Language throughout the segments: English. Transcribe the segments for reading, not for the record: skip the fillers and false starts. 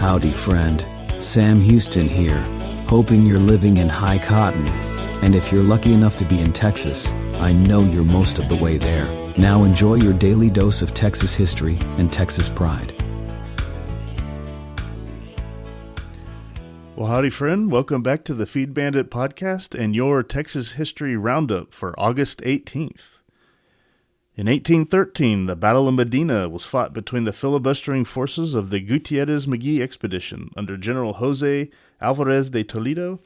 Howdy friend, Sam Houston here, hoping you're living in high cotton. And if you're lucky enough to be in Texas, I know you're most of the way there. Now enjoy your daily dose of Texas history and Texas pride. Well, howdy friend, welcome back to the Feed Bandit podcast and your Texas History Roundup for August 18th. In 1813, the Battle of Medina was fought between the filibustering forces of the Gutierrez-McGee expedition under General Jose Alvarez de Toledo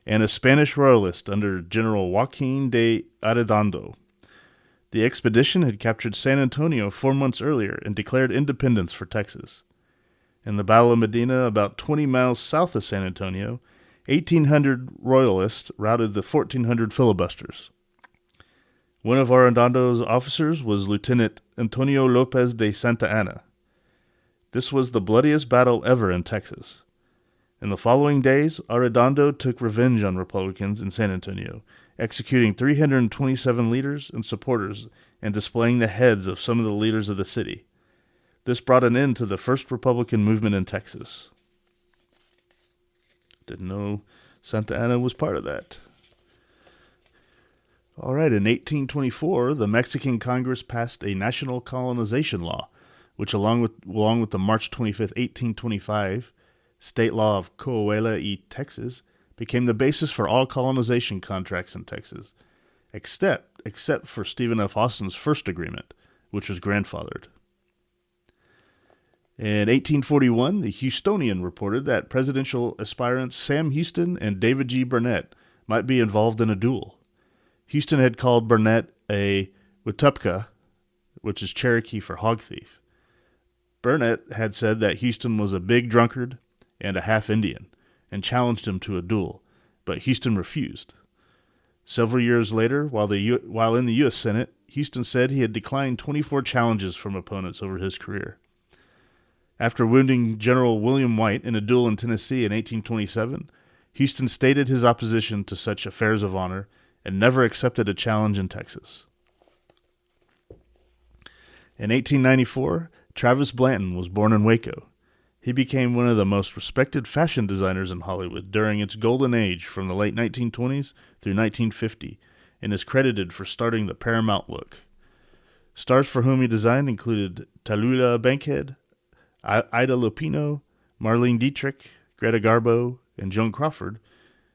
and a Spanish royalist under General Joaquin de Arredondo. The expedition had captured San Antonio 4 months earlier and declared independence for Texas. In the Battle of Medina, about 20 miles south of San Antonio, 1,800 royalists routed the 1,400 filibusters. One of Arredondo's officers was Lieutenant Antonio Lopez de Santa Anna. This was the bloodiest battle ever in Texas. In the following days, Arredondo took revenge on Republicans in San Antonio, executing 327 leaders and supporters and displaying the heads of some of the leaders of the city. This brought an end to the first Republican movement in Texas. Didn't know Santa Anna was part of that. All right, in 1824, the Mexican Congress passed a national colonization law, which along with the March 25, 1825, state law of Coahuila y Texas, became the basis for all colonization contracts in Texas, except for Stephen F. Austin's first agreement, which was grandfathered. In 1841, the Houstonian reported that presidential aspirants Sam Houston and David G. Burnett might be involved in a duel. Houston had called Burnett a Wetumpka, which is Cherokee for hog thief. Burnett had said that Houston was a big drunkard and a half-Indian, and challenged him to a duel, but Houston refused. Several years later, while in the U.S. Senate, Houston said he had declined 24 challenges from opponents over his career. After wounding General William White in a duel in Tennessee in 1827, Houston stated his opposition to such affairs of honor and never accepted a challenge in Texas. In 1894, Travis Blanton was born in Waco. He became one of the most respected fashion designers in Hollywood during its golden age from the late 1920s through 1950, and is credited for starting the Paramount look. Stars for whom he designed included Tallulah Bankhead, Ida Lupino, Marlene Dietrich, Greta Garbo, and Joan Crawford,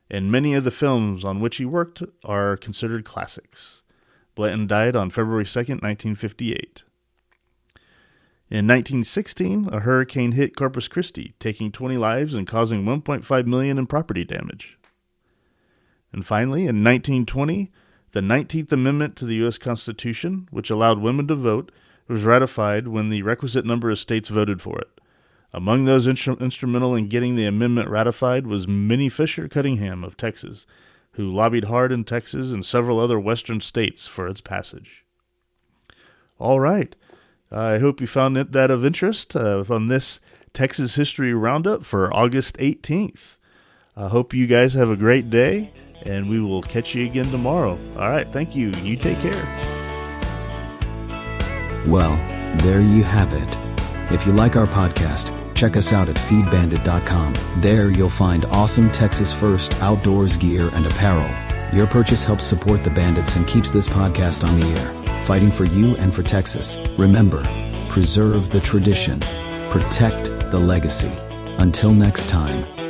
and many of the films on which he worked are considered classics. Blanton died on February 2, 1958. In 1916, a hurricane hit Corpus Christi, taking 20 lives and causing $1.5 million in property damage. And finally, in 1920, the 19th Amendment to the U.S. Constitution, which allowed women to vote, was ratified when the requisite number of states voted for it. Among those instrumental in getting the amendment ratified was Minnie Fisher Cunningham of Texas, who lobbied hard in Texas and several other western states for its passage. All right. I hope you found that of interest on this Texas History Roundup for August 18th. I hope you guys have a great day, and we will catch you again tomorrow. All right. Thank you. You take care. Well, there you have it. If you like our podcast, check us out at feedbandit.com. There you'll find awesome Texas First outdoors gear and apparel. Your purchase helps support the Bandits and keeps this podcast on the air, fighting for you and for Texas. Remember, preserve the tradition, protect the legacy. Until next time.